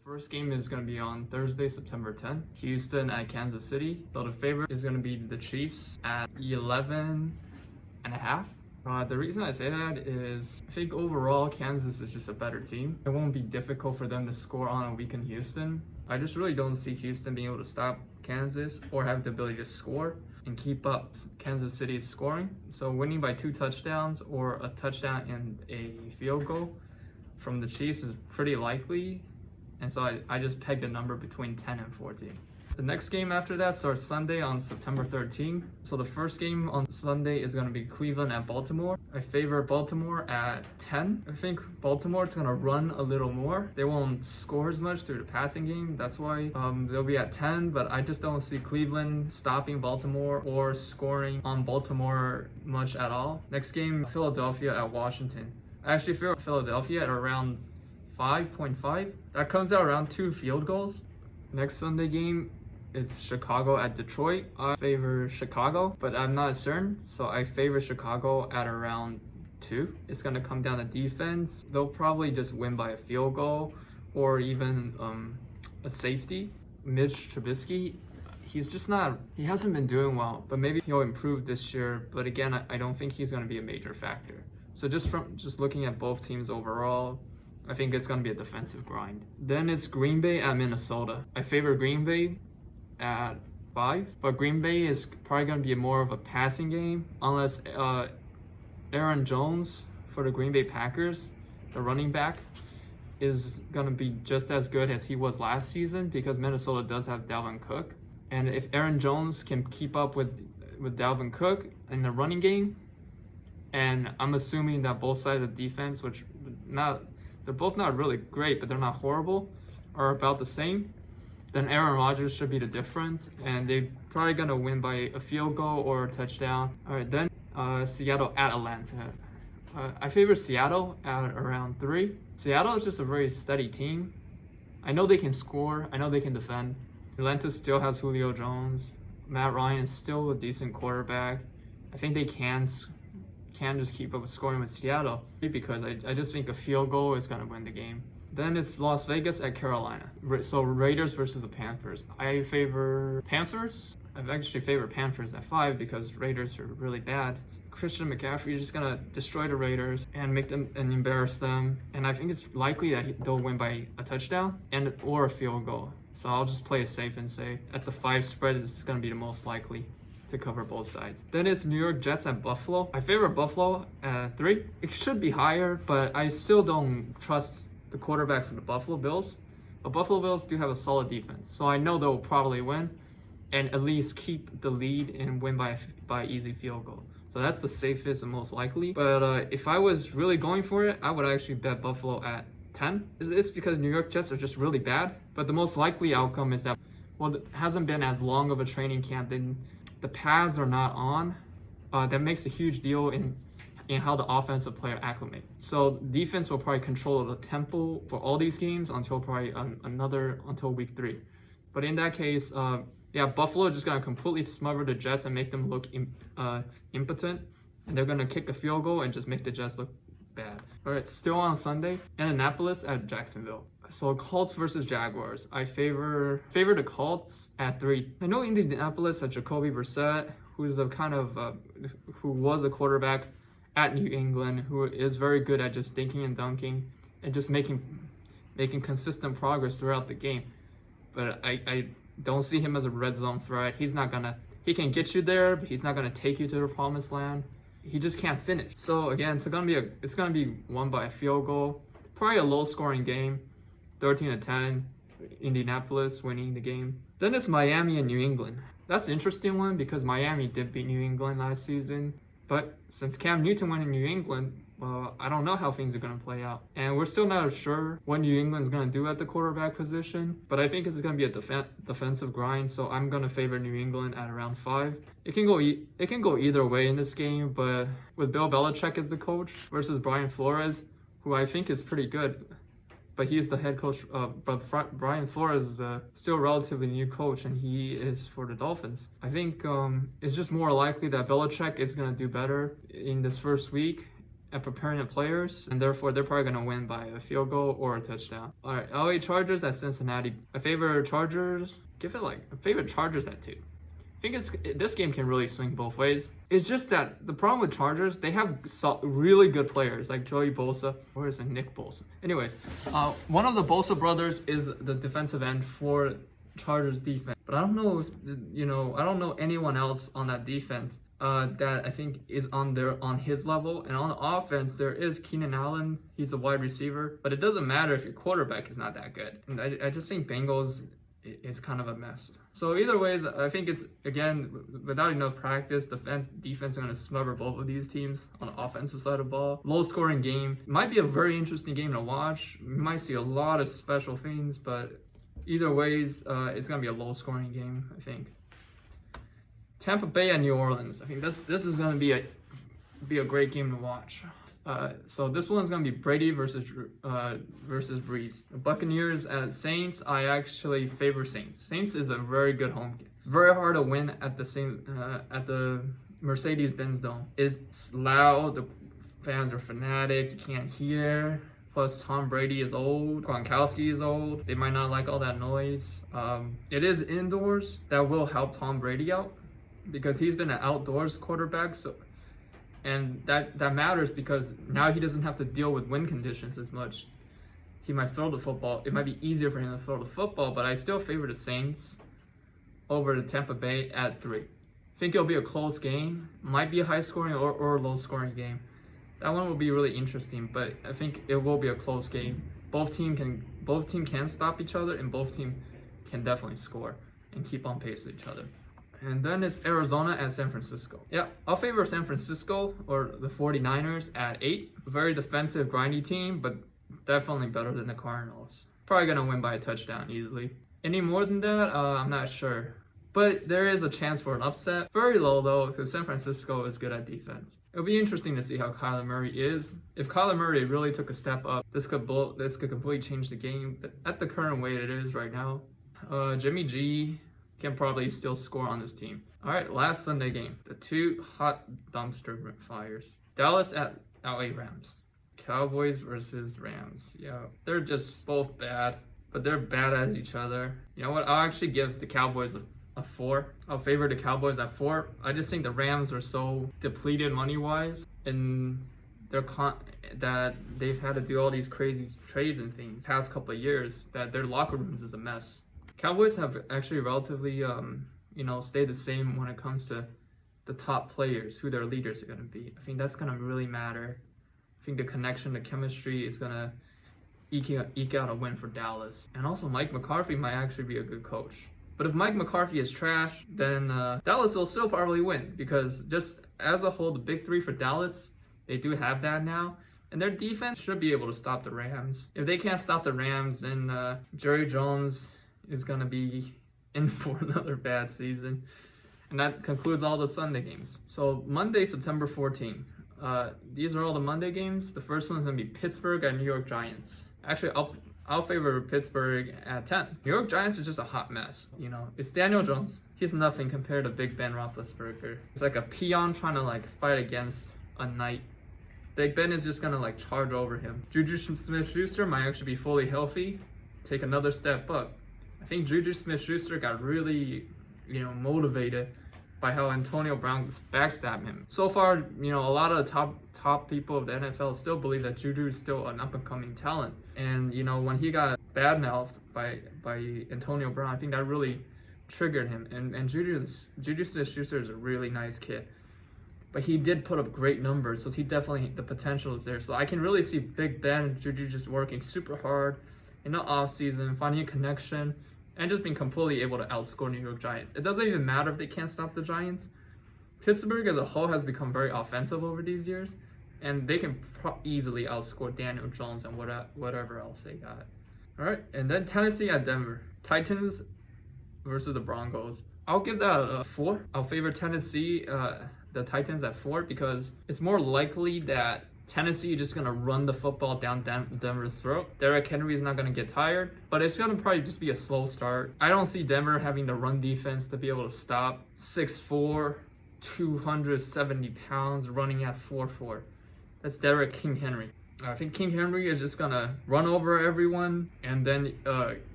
First game is going to be on Thursday, September 10th. Houston at Kansas City. So the favorite is going to be the Chiefs at 11.5. The reason I say that is I think overall Kansas is just a better team. It won't be difficult for them to score on a week in Houston. I just really don't see Houston being able to stop Kansas or have the ability to score and keep up Kansas City's scoring. So winning by 2 touchdowns or a touchdown and a field goal from the Chiefs is pretty likely. And so I just pegged a number between 10 and 14. The next game after that starts Sunday on September 13th. So the first game on Sunday is going to be Cleveland at Baltimore. I favor Baltimore at 10. I think Baltimore is going to run a little more. They won't score as much through the passing game. That's why they'll be at 10. But I just don't see Cleveland stopping Baltimore or scoring on Baltimore much at all. Next game, Philadelphia at Washington. I actually feel Philadelphia at around 5.5. That comes out around 2 field goals. Next Sunday game, it's Chicago at Detroit. I favor Chicago, but I'm not certain, so I favor Chicago at around 2. It's going to come down to defense. They'll probably just win by a field goal or even a safety. Mitch Trubisky, he hasn't been doing well, but maybe he'll improve this year. But again, I don't think he's going to be a major factor. So just looking at both teams overall, I think it's going to be a defensive grind. Then it's Green Bay at Minnesota. I favor Green Bay at 5, but Green Bay is probably going to be more of a passing game unless Aaron Jones for the Green Bay Packers, the running back, is going to be just as good as he was last season because Minnesota does have Dalvin Cook. And if Aaron Jones can keep up with Dalvin Cook in the running game, and I'm assuming that both sides of the defense, they're both not really great, but they're not horrible, are about the same, then Aaron Rodgers should be the difference, and they're probably going to win by a field goal or a touchdown. All right, then Seattle at Atlanta. I favor Seattle at around 3. Seattle is just a very steady team. I know they can score. I know they can defend. Atlanta still has Julio Jones. Matt Ryan is still a decent quarterback. I think they can just keep up with scoring with Seattle because I just think a field goal is going to win the game. Then it's Las Vegas at Carolina. So Raiders versus the Panthers. I favor Panthers. I've actually favored Panthers at 5 because Raiders are really bad. Christian McCaffrey is just going to destroy the Raiders and make them and embarrass them. And I think it's likely that they'll win by a touchdown or a field goal. So I'll just play it safe and say at the 5 spread, this is going to be the most likely to cover both sides. Then it's New York Jets at Buffalo. I favor Buffalo at 3. It should be higher, but I still don't trust the quarterback for the Buffalo Bills. But Buffalo Bills do have a solid defense, so I know they'll probably win and at least keep the lead and win by easy field goal. So that's the safest and most likely. But if I was really going for it, I would actually bet Buffalo at 10. It's because New York Jets are just really bad. But the most likely outcome is that, well, it hasn't been as long of a training camp, and the pads are not on. That makes a huge deal in how the offensive player acclimate. So defense will probably control the tempo for all these games until until week 3. But in that case, Buffalo is just gonna completely smother the Jets and make them look impotent, and they're gonna kick a field goal and just make the Jets look bad. All right, still on Sunday, Indianapolis at Jacksonville. So Colts versus Jaguars. I favor the Colts at 3. I know Indianapolis at Jacoby Brissett, who's who was a quarterback at New England, who is very good at just dinking and dunking and just making consistent progress throughout the game. But I don't see him as a red zone threat. He can get you there, but he's not gonna take you to the promised land. He just can't finish. So again, it's gonna be won by a field goal, probably a low scoring game, 13-10, Indianapolis winning the game. Then it's Miami and New England. That's an interesting one because Miami did beat New England last season. But since Cam Newton went in New England, well, I don't know how things are going to play out. And we're still not sure what New England's going to do at the quarterback position. But I think it's going to be a defensive grind, so I'm going to favor New England at around 5. It can go either way in this game, but with Bill Belichick as the coach versus Brian Flores, who I think is pretty good, but he's the head coach. But Brian Flores is still a relatively new coach, and he is for the Dolphins. I think it's just more likely that Belichick is going to do better in this first week at preparing the players, and therefore they're probably going to win by a field goal or a touchdown. All right, LA Chargers at Cincinnati. I favor Chargers. I favor Chargers at 2. I think this game can really swing both ways. It's just that the problem with Chargers, they have really good players like Joey Bosa. Where is it? Nick Bosa. Anyways, one of the Bosa brothers is the defensive end for Chargers defense. But I don't know if, I don't know anyone else on that defense that I think is on his level. And on the offense, there is Keenan Allen. He's a wide receiver. But it doesn't matter if your quarterback is not that good. And I just think Bengals is kind of a mess. So either ways, I think it's, again, without enough practice, defense is going to smother both of these teams on the offensive side of the ball. Low-scoring game. Might be a very interesting game to watch. We might see a lot of special things, but either ways, it's going to be a low-scoring game, I think. Tampa Bay and New Orleans. I think this is going to be a great game to watch. So this one's going to be Brady versus Breeze. The Buccaneers and Saints, I actually favor Saints. Saints is a very good home game. It's very hard to win at the Mercedes-Benz Dome. It's loud, the fans are fanatic, you can't hear. Plus Tom Brady is old, Gronkowski is old. They might not like all that noise. It is indoors. That will help Tom Brady out because he's been an outdoors quarterback. And that matters because now he doesn't have to deal with wind conditions as much. He might throw the football. It might be easier for him to throw the football, but I still favor the Saints over the Tampa Bay at 3. I think it'll be a close game. Might be a high-scoring or low-scoring game. That one will be really interesting, but I think it will be a close game. Both team can stop each other, and both team can definitely score and keep on pace with each other. And then it's Arizona and San Francisco. Yeah, I'll favor San Francisco or the 49ers at 8. Very defensive, grindy team, but definitely better than the Cardinals. Probably going to win by a touchdown easily. Any more than that, I'm not sure. But there is a chance for an upset. Very low, though, because San Francisco is good at defense. It'll be interesting to see how Kyler Murray is. If Kyler Murray really took a step up, this could completely change the game. But at the current way it is right now, Jimmy G can probably still score on this team. All right, last Sunday game. The 2 hot dumpster fires. Dallas at LA Rams. Cowboys versus Rams. Yeah, they're just both bad, but they're bad as each other. You know what? I'll actually give the Cowboys a 4. I'll favor the Cowboys at 4. I just think the Rams are so depleted money-wise, and that they've had to do all these crazy trades and things past couple of years that their locker rooms is a mess. Cowboys have actually relatively, stayed the same when it comes to the top players, who their leaders are going to be. I think that's going to really matter. I think the connection, the chemistry is going to eke out a win for Dallas. And also Mike McCarthy might actually be a good coach. But if Mike McCarthy is trash, then Dallas will still probably win because just as a whole, the big 3 for Dallas, they do have that now. And their defense should be able to stop the Rams. If they can't stop the Rams, then Jerry Jones is going to be in for another bad season. And that concludes all the Sunday games. So Monday, September 14th. These are all the Monday games. The first one's going to be Pittsburgh and New York Giants. Actually, I'll favor Pittsburgh at 10. New York Giants are just a hot mess. It's Daniel Jones. He's nothing compared to Big Ben Roethlisberger. It's like a peon trying to fight against a knight. Big Ben is just going to charge over him. Juju Smith-Schuster might actually be fully healthy, take another step up. I think Juju Smith-Schuster got really, motivated by how Antonio Brown backstabbed him. So far, a lot of the top people of the NFL still believe that Juju is still an up-and-coming talent. And, when he got badmouthed by Antonio Brown, I think that really triggered him. And Juju Smith-Schuster is a really nice kid. But he did put up great numbers, so the potential is there. So I can really see Big Ben and Juju just working super hard in the offseason, finding a connection, and just being completely able to outscore New York Giants. It doesn't even matter if they can't stop the Giants. Pittsburgh as a whole has become very offensive over these years, and they can easily outscore Daniel Jones and whatever else they got. All right, and then Tennessee at Denver. Titans versus the Broncos. I'll give that a 4. I'll favor Tennessee, the Titans at 4, because it's more likely that Tennessee is just going to run the football down Denver's throat. Derrick Henry is not going to get tired, but it's going to probably just be a slow start. I don't see Denver having the run defense to be able to stop 6'4", 270 pounds running at 4'4". That's Derrick King Henry. I think King Henry is just gonna run over everyone and then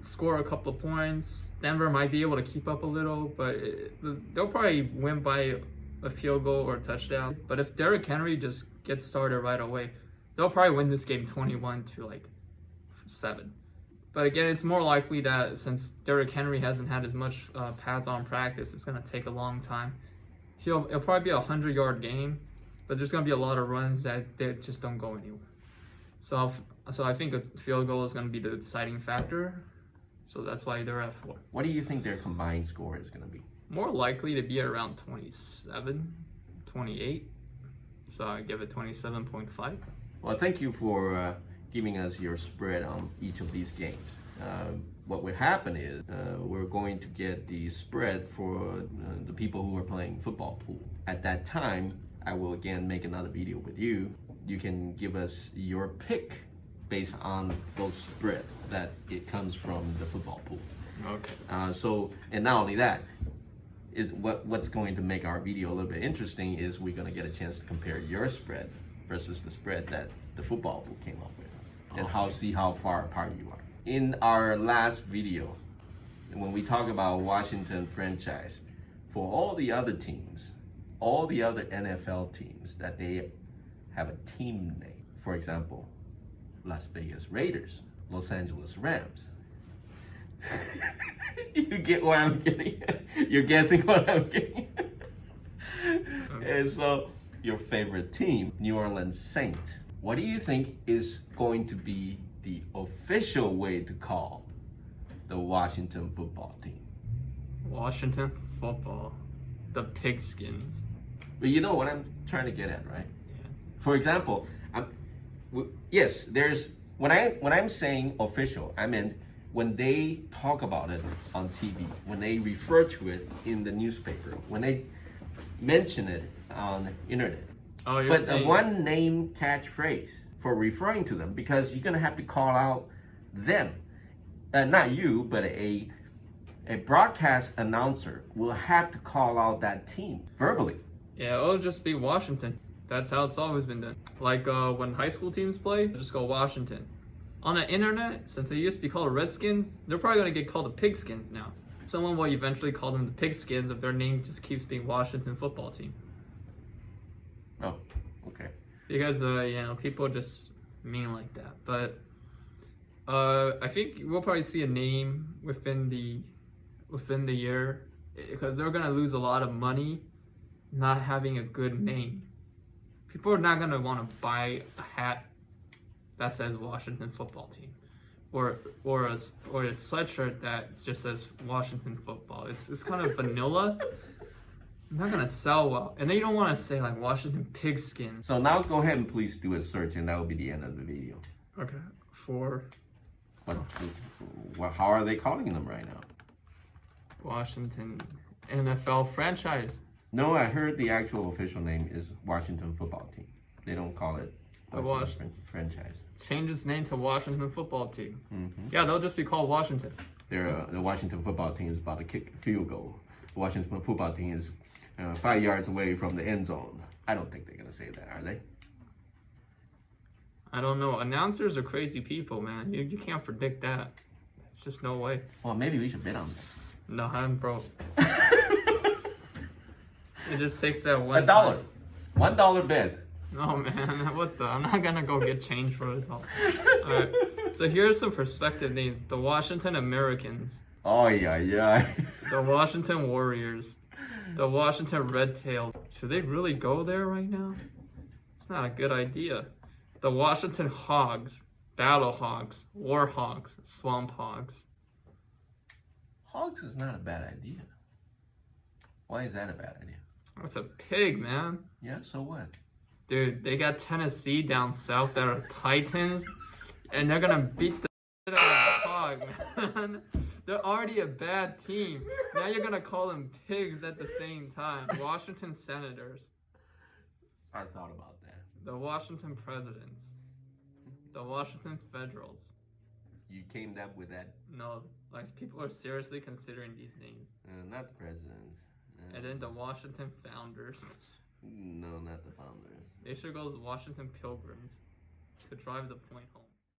score a couple of points. Denver might be able to keep up a little, but they'll probably win by a field goal or a touchdown. But if Derrick Henry just gets started right away, they'll probably win this game 21-7. But again, it's more likely that since Derrick Henry hasn't had as much pads on practice, it's gonna take a long time. It'll probably be a 100-yard game, but there's gonna be a lot of runs that they just don't go anywhere. So I think a field goal is going to be the deciding factor. So that's why they're at 4. What do you think their combined score is going to be? More likely to be around 27, 28. So I give it 27.5. Well, thank you for giving us your spread on each of these games. What will happen is we're going to get the spread for the people who are playing football pool. At that time, I will again make another video with you. You can give us your pick based on those spread that it comes from the football pool. Okay. And not only that, what's going to make our video a little bit interesting is we're going to get a chance to compare your spread versus the spread that the football pool came up with, and see how far apart you are. In our last video, when we talk about Washington franchise, for all the other teams, all the other NFL teams that they have a team name. For example, Las Vegas Raiders, Los Angeles Rams. You get what I'm getting? You're guessing what I'm getting? And so, your favorite team, New Orleans Saints. What do you think is going to be the official way to call the Washington football team? Washington football. The Pigskins. But you know what I'm trying to get at, right? For example, yes, there's when I'm saying official, I mean when they talk about it on TV, when they refer to it in the newspaper, when they mention it on the internet. Oh, you're but saying... a one name catchphrase for referring to them, because you're gonna have to call out them, not you, but a broadcast announcer will have to call out that team verbally. Yeah, it'll just be Washington. That's how it's always been done. Like when high school teams play, they just go Washington. On the internet, since they used to be called Redskins, they're probably going to get called the Pigskins now. Someone will eventually call them the Pigskins if their name just keeps being Washington football team. Oh, okay. Because, people just mean like that. But I think we'll probably see a name within the year, because they're going to lose a lot of money not having a good name. People are not going to want to buy a hat that says Washington football team, or a sweatshirt that just says Washington football. It's kind of vanilla. Not going to sell well. And then you don't want to say like Washington Pigskin. So now go ahead and please do a search, and that will be the end of the video. Okay. How are they calling them right now? Washington NFL franchise. No, I heard the actual official name is Washington football team. They don't call it Washington franchise. Change its name to Washington football team. Mm-hmm. Yeah, they'll just be called Washington. The Washington football team is about to kick a field goal. The Washington football team is 5 yards away from the end zone. I don't think they're going to say that, are they? I don't know. Announcers are crazy people, man. You can't predict that. It's just no way. Well, maybe we should bet on that. No, I'm broke. It just takes that $1. $1 bet. No, man. I'm not gonna go get change for it. Alright. So here's some perspective names. The Washington Americans. Oh, yeah. The Washington Warriors. The Washington Red Tails. Should they really go there right now? It's not a good idea. The Washington Hogs. Battle Hogs. War Hogs. Swamp Hogs. Hogs is not a bad idea. Why is that a bad idea? That's a pig, man. Yeah, so what? Dude, they got Tennessee down south that are Titans, and they're gonna beat the shit out of the Hog, man. They're already a bad team. Now you're gonna call them pigs at the same time. Washington Senators. I thought about that. The Washington Presidents. The Washington Federals. You came up with that? No, like people are seriously considering these names. Not the president. And then the Washington Founders. No, not the Founders. They should go to Washington Pilgrims to drive the point home.